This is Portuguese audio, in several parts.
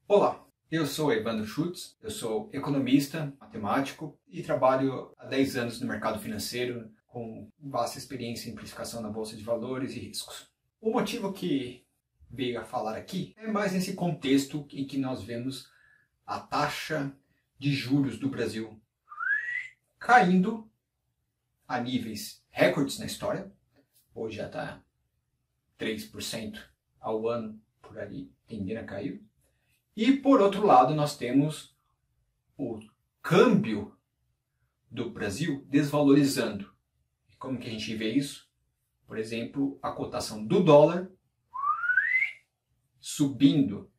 Olá, eu sou Evandro Schutz, eu sou economista, matemático e trabalho há 10 anos no mercado financeiro com vasta experiência em precificação na bolsa de valores e riscos. O motivo que veio a falar aqui é mais nesse contexto em que nós vemos a taxa de juros do Brasil caindo a níveis recordes na história. Hoje já está 3% ao ano por ali, tendendo a cair. E por outro lado, nós temos o câmbio do Brasil desvalorizando. E como que a gente vê isso? Por exemplo, a cotação do dólar subindo.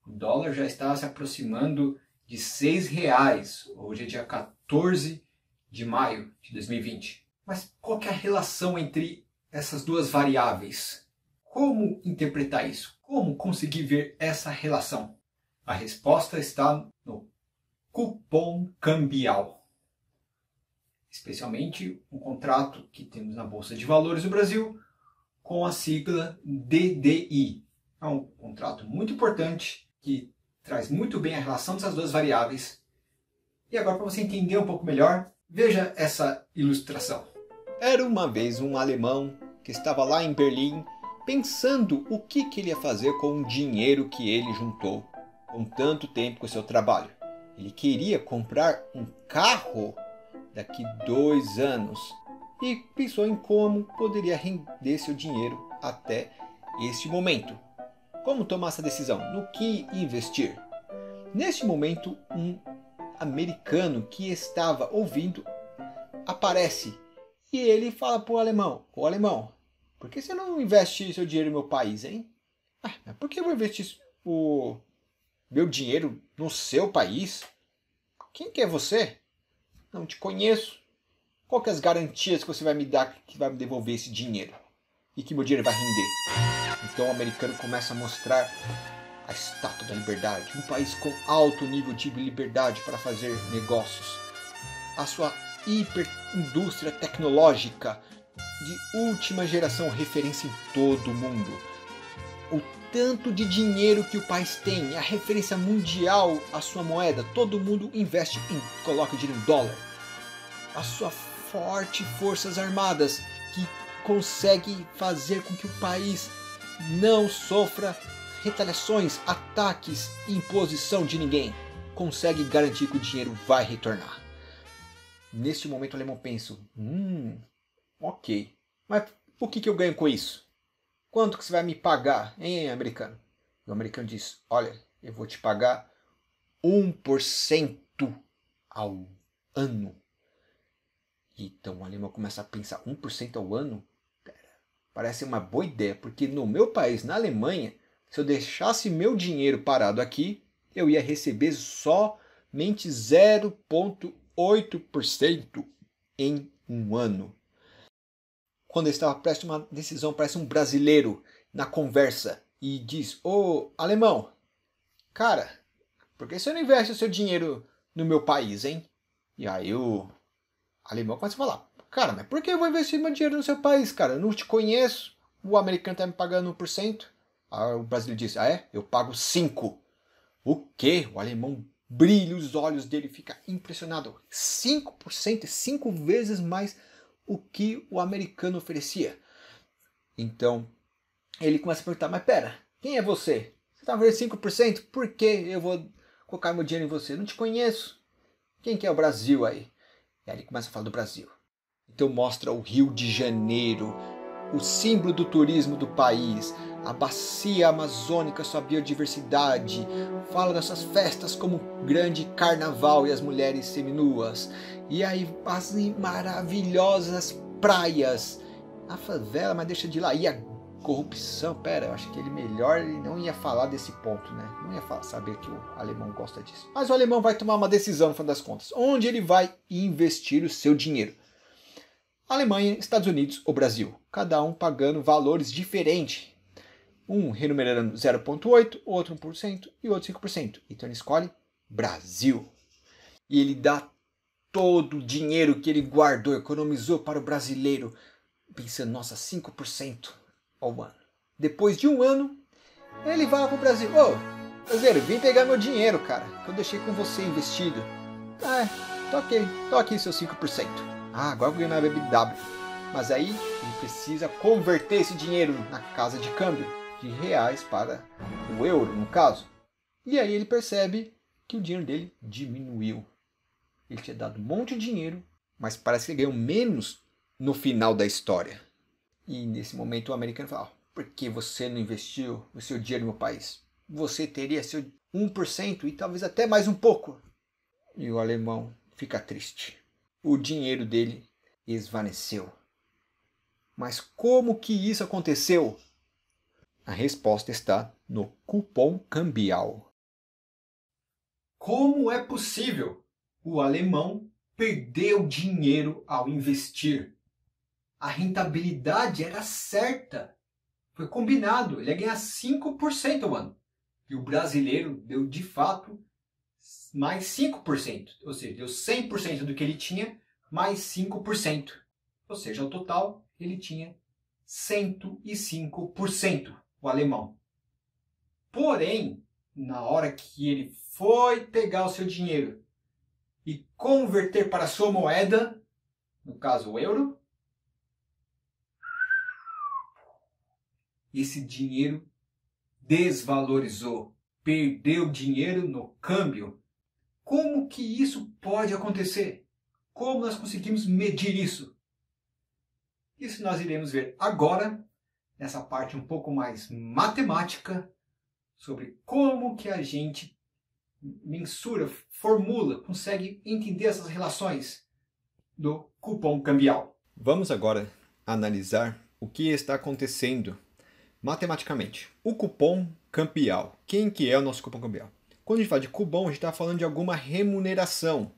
O dólar já está se aproximando de R$ 6. Hoje é dia 14 de maio de 2020. Mas qual que é a relação entre essas duas variáveis? Como interpretar isso? Como conseguir ver essa relação? A resposta está no cupom cambial. Especialmente um contrato que temos na Bolsa de Valores do Brasil com a sigla DDI. É um contrato muito importante que traz muito bem a relação dessas duas variáveis. E agora, para você entender um pouco melhor, veja essa ilustração. Era uma vez um alemão que estava lá em Berlim pensando o que ele ia fazer com o dinheiro que ele juntou com tanto tempo com o seu trabalho. Ele queria comprar um carro daqui 2 anos e pensou em como poderia render seu dinheiro até este momento. Como tomar essa decisão? No que investir? Neste momento, um americano que estava ouvindo aparece e ele fala para o alemão: "Ô alemão, por que você não investe seu dinheiro no meu país, hein?" "Mas por que eu vou investir o meu dinheiro no seu país? Quem que é você? Não te conheço. Qual que é as garantias que você vai me dar que vai me devolver esse dinheiro? E que meu dinheiro vai render?" Então o americano começa a mostrar a Estátua da Liberdade, um país com alto nível de liberdade para fazer negócios, a sua hiperindústria tecnológica de última geração, referência em todo o mundo, o tanto de dinheiro que o país tem, a referência mundial à sua moeda, todo mundo investe e coloca dinheiro em dólar, a sua forte forças armadas que consegue fazer com que o país não sofra retaliações, ataques e imposição de ninguém, consegue garantir que o dinheiro vai retornar. Neste momento o alemão pensa: ok, mas o que eu ganho com isso? Quanto que você vai me pagar, hein, americano? E o americano diz: olha, eu vou te pagar 1% ao ano. Então o alemão começa a pensar: 1% ao ano? Parece uma boa ideia, porque no meu país, na Alemanha, se eu deixasse meu dinheiro parado aqui, eu ia receber somente 0,8% em um ano. Quando ele estava prestes a uma decisão, parece um brasileiro na conversa e diz: "Ô alemão, cara, por que você não investe o seu dinheiro no meu país, hein?" E aí o alemão começa a falar: "Cara, mas por que eu vou investir meu dinheiro no seu país, cara? Eu não te conheço, o americano está me pagando 1%. Aí o brasileiro diz: "Ah é? Eu pago 5%. "O quê?" O alemão brilha os olhos dele, fica impressionado. 5% é 5 vezes mais o que o americano oferecia. Então ele começa a perguntar: "Mas pera, quem é você? Você está oferecendo 5%? Por que eu vou colocar meu dinheiro em você? Eu não te conheço. Quem que é o Brasil aí?" E aí ele começa a falar do Brasil. Então mostra o Rio de Janeiro, o símbolo do turismo do país, a bacia amazônica, sua biodiversidade, fala dessas festas como o grande carnaval e as mulheres seminuas, e aí as maravilhosas praias, a favela, mas deixa de lá, e a corrupção. Pera, eu acho que ele não ia falar desse ponto, né? Não ia saber que o alemão gosta disso. Mas o alemão vai tomar uma decisão no fim das contas, onde ele vai investir o seu dinheiro. Alemanha, Estados Unidos ou Brasil, cada um pagando valores diferentes. Um remunerando 0,8%, outro 1% e outro 5%. Então ele escolhe Brasil. E ele dá todo o dinheiro que ele guardou, economizou para o brasileiro, pensando: nossa, 5% ao ano. Depois de um ano, ele vai para o Brasil. Brasileiro, vem pegar meu dinheiro, cara, que eu deixei com você investido. Tá ok, tô aqui seus 5%. Agora eu ganhei na BBW. Mas aí ele precisa converter esse dinheiro na casa de câmbio, de reais para o euro, no caso. E aí ele percebe que o dinheiro dele diminuiu. Ele tinha dado um monte de dinheiro, mas parece que ele ganhou menos no final da história. E nesse momento o americano fala, por que você não investiu o seu dinheiro no meu país? Você teria seu 1% e talvez até mais um pouco. E o alemão fica triste. O dinheiro dele esvaneceu. Mas como que isso aconteceu? A resposta está no cupom cambial. Como é possível o alemão perder dinheiro ao investir? A rentabilidade era certa. Foi combinado. Ele ia ganhar 5% ao ano. E o brasileiro deu, de fato, mais 5%. Ou seja, deu 100% do que ele tinha, mais 5%. Ou seja, ao total, ele tinha 105%, o alemão. Porém, na hora que ele foi pegar o seu dinheiro e converter para a sua moeda, no caso o euro, esse dinheiro desvalorizou, perdeu dinheiro no câmbio. Como que isso pode acontecer? Como nós conseguimos medir isso? Isso nós iremos ver agora, nessa parte um pouco mais matemática, sobre como que a gente mensura, formula, consegue entender essas relações do cupom cambial. Vamos agora analisar o que está acontecendo matematicamente. O cupom cambial. Quem que é o nosso cupom cambial? Quando a gente fala de cupom, a gente está falando de alguma remuneração.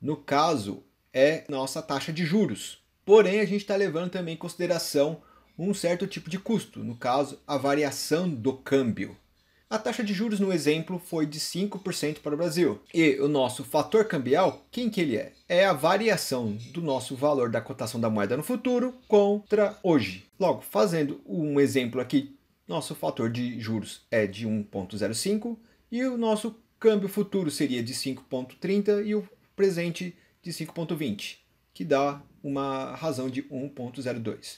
No caso, é nossa taxa de juros. Porém, a gente está levando também em consideração um certo tipo de custo. No caso, a variação do câmbio. A taxa de juros no exemplo foi de 5% para o Brasil. E o nosso fator cambial, quem que ele é? É a variação do nosso valor da cotação da moeda no futuro contra hoje. Logo, fazendo um exemplo aqui, nosso fator de juros é de 1,05 e o nosso câmbio futuro seria de 5,30 e o presente de 5,20, que dá uma razão de 1,02.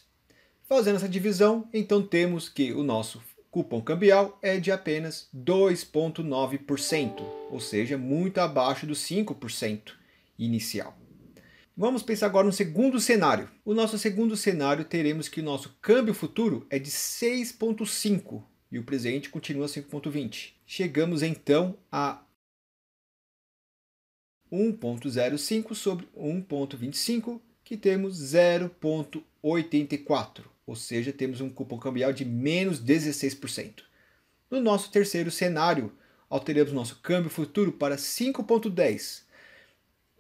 Fazendo essa divisão, então temos que o nosso cupom cambial é de apenas 2,9%, ou seja, muito abaixo do 5% inicial. Vamos pensar agora no segundo cenário. O nosso segundo cenário teremos que o nosso câmbio futuro é de 6,5 e o presente continua 5,20. Chegamos então a 1,05 sobre 1,25, que temos 0,84. Ou seja, temos um cupom cambial de menos 16%. No nosso terceiro cenário, alteramos nosso câmbio futuro para 5,10.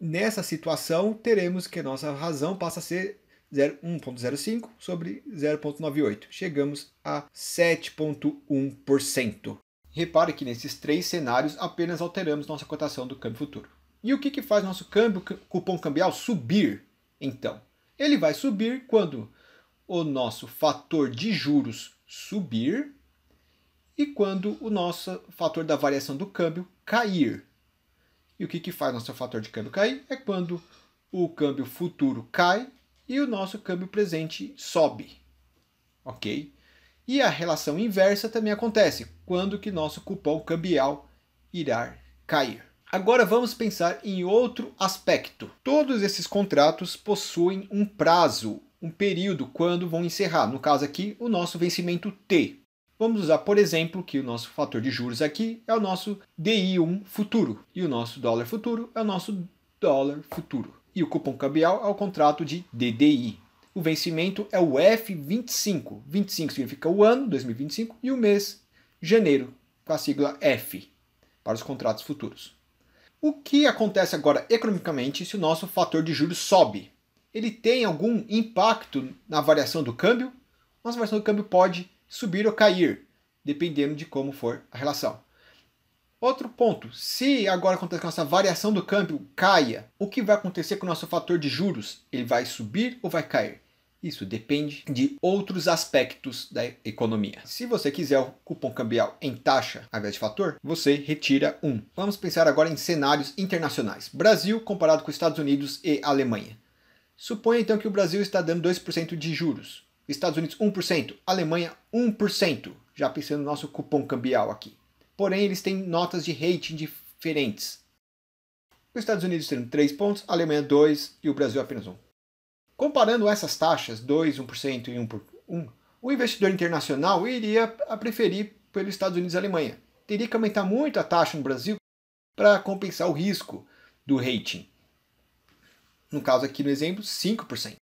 Nessa situação, teremos que a nossa razão passa a ser 1,05 sobre 0,98. Chegamos a 7,1%. Repare que nesses três cenários apenas alteramos nossa cotação do câmbio futuro. E o que faz nosso cupom cambial subir? Então, ele vai subir quando o nosso fator de juros subir e quando o nosso fator da variação do câmbio cair. E o que faz nosso fator de câmbio cair? É quando o câmbio futuro cai e o nosso câmbio presente sobe. Ok? E a relação inversa também acontece, quando que nosso cupom cambial irá cair. Agora vamos pensar em outro aspecto. Todos esses contratos possuem um prazo, um período quando vão encerrar. No caso aqui, o nosso vencimento T. Vamos usar, por exemplo, que o nosso fator de juros aqui é o nosso DI1 futuro. E o nosso dólar futuro é o nosso dólar futuro. E o cupom cambial é o contrato de DDI. O vencimento é o F25. 25 significa o ano, 2025, e o mês, janeiro, com a sigla F, para os contratos futuros. O que acontece agora economicamente se o nosso fator de juros sobe? Ele tem algum impacto na variação do câmbio? Nossa variação do câmbio pode subir ou cair, dependendo de como for a relação. Outro ponto, se agora acontece que a nossa variação do câmbio caia, o que vai acontecer com o nosso fator de juros? Ele vai subir ou vai cair? Isso depende de outros aspectos da economia. Se você quiser o cupom cambial em taxa ao invés de fator, você retira 1. Vamos pensar agora em cenários internacionais. Brasil comparado com Estados Unidos e Alemanha. Suponha então que o Brasil está dando 2% de juros. Estados Unidos 1%, Alemanha 1%. Já pensando no nosso cupom cambial aqui. Porém, eles têm notas de rating diferentes. Os Estados Unidos tendo 3 pontos, a Alemanha 2 e o Brasil apenas 1. Comparando essas taxas, 2, 1% e 1 por 1, o investidor internacional iria preferir pelos Estados Unidos e Alemanha. Teria que aumentar muito a taxa no Brasil para compensar o risco do rating. No caso aqui no exemplo, 5%.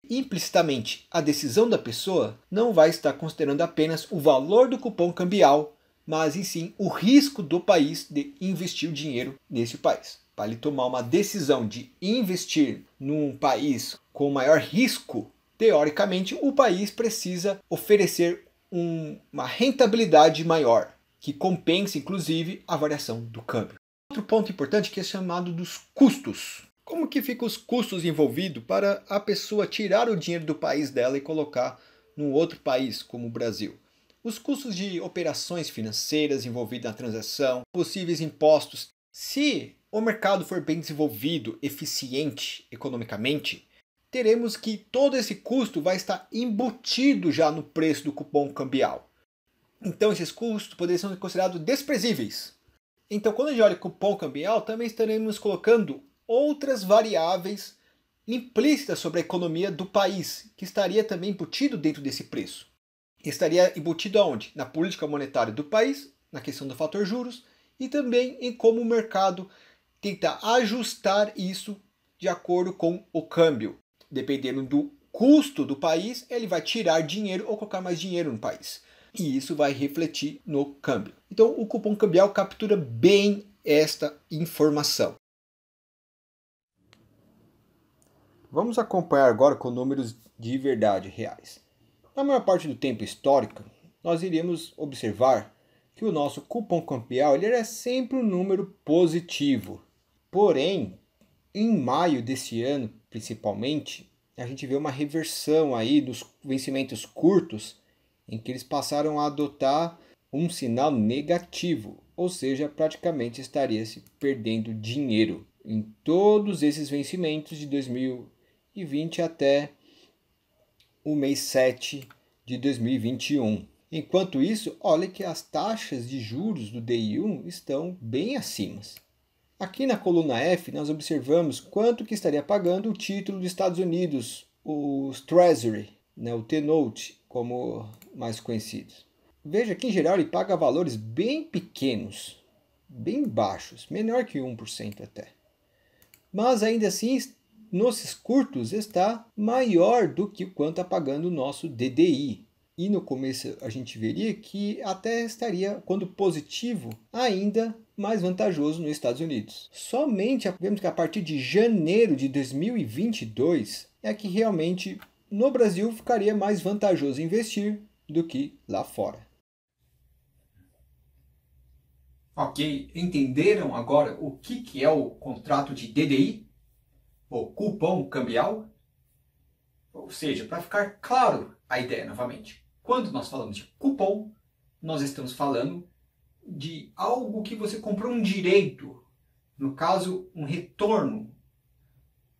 Implicitamente, a decisão da pessoa não vai estar considerando apenas o valor do cupom cambial, mas em sim o risco do país de investir o dinheiro nesse país. Para ele tomar uma decisão de investir num país com maior risco, teoricamente o país precisa oferecer uma rentabilidade maior, que compense inclusive a variação do câmbio. Outro ponto importante que é chamado dos custos. Como que ficam os custos envolvidos para a pessoa tirar o dinheiro do país dela e colocar num outro país, como o Brasil? Os custos de operações financeiras envolvidas na transação, possíveis impostos. Se o mercado for bem desenvolvido, eficiente economicamente, teremos que todo esse custo vai estar embutido já no preço do cupom cambial. Então esses custos poderiam ser considerados desprezíveis. Então quando a gente olha o cupom cambial, também estaremos colocando outras variáveis implícitas sobre a economia do país, que estaria também embutido dentro desse preço. Estaria embutido aonde? Na política monetária do país, na questão do fator juros, e também em como o mercado tenta ajustar isso de acordo com o câmbio. Dependendo do custo do país, ele vai tirar dinheiro ou colocar mais dinheiro no país. E isso vai refletir no câmbio. Então o cupom cambial captura bem esta informação. Vamos acompanhar agora com números de verdade reais. Na maior parte do tempo histórico, nós iríamos observar que o nosso cupom cambial ele era sempre um número positivo. Porém, em maio desse ano, principalmente, a gente vê uma reversão aí dos vencimentos curtos, em que eles passaram a adotar um sinal negativo, ou seja, praticamente estaria se perdendo dinheiro em todos esses vencimentos de 2020 até o mês 7 de 2021. Enquanto isso, olha que as taxas de juros do DI1 estão bem acima. Aqui na coluna F, nós observamos quanto que estaria pagando o título dos Estados Unidos, os Treasury, o T-Note, como mais conhecidos. Veja que, em geral, ele paga valores bem pequenos, bem baixos, menor que 1% até. Mas, ainda assim, nos curtos está maior do que quanto está pagando o nosso DDI. E no começo a gente veria que até estaria, quando positivo, ainda mais vantajoso nos Estados Unidos. Somente vemos que a partir de janeiro de 2022 é que realmente no Brasil ficaria mais vantajoso investir do que lá fora. Ok, entenderam agora o que é o contrato de DDI? O cupom cambial? Ou seja, para ficar claro a ideia novamente. Quando nós falamos de cupom, nós estamos falando de algo que você comprou um direito. No caso, um retorno.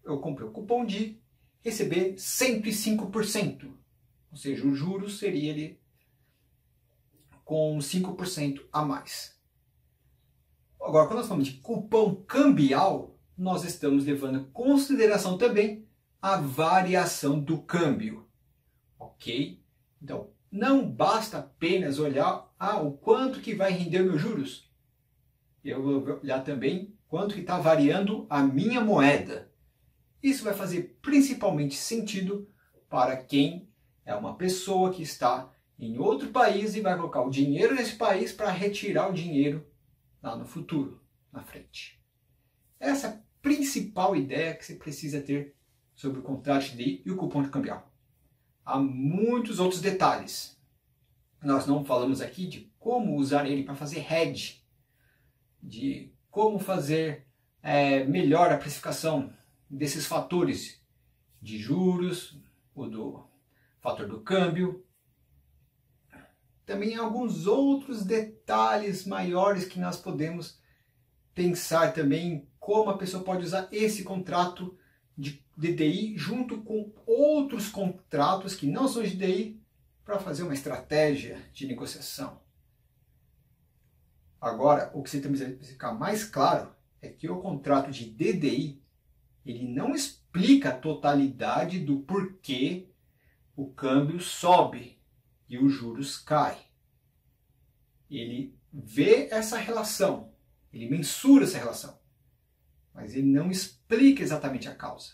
Eu comprei o cupom de receber 105%. Ou seja, o juros seria ali com 5% a mais. Agora, quando nós falamos de cupom cambial, nós estamos levando em consideração também a variação do câmbio. Ok? Então, não basta apenas olhar o quanto que vai render meus juros. Eu vou olhar também quanto que está variando a minha moeda. Isso vai fazer principalmente sentido para quem é uma pessoa que está em outro país e vai colocar o dinheiro nesse país para retirar o dinheiro lá no futuro, na frente. Essa é a principal ideia que você precisa ter sobre o contrato de DI e o cupom cambial. Há muitos outros detalhes. Nós não falamos aqui de como usar ele para fazer hedge, de como fazer melhor a precificação desses fatores de juros, o do fator do câmbio. Também alguns outros detalhes maiores que nós podemos pensar também como a pessoa pode usar esse contrato de DI junto com outros contratos que não são de DI para fazer uma estratégia de negociação. Agora, o que você tem que ficar mais claro é que o contrato de DDI ele não explica a totalidade do porquê o câmbio sobe e os juros caem. Ele vê essa relação, ele mensura essa relação, mas ele não explica exatamente a causa.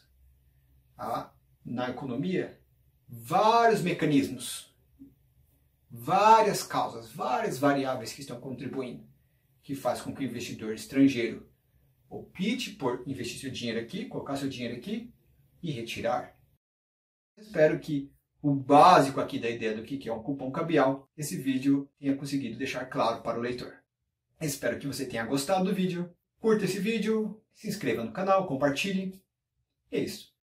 Há, na economia, vários mecanismos, várias causas, várias variáveis que estão contribuindo, que faz com que o investidor estrangeiro opte por investir seu dinheiro aqui, colocar seu dinheiro aqui e retirar. Espero que o básico aqui da ideia do que é um cupom cambial, esse vídeo tenha conseguido deixar claro para o leitor. Espero que você tenha gostado do vídeo, curta esse vídeo, se inscreva no canal, compartilhe. É isso.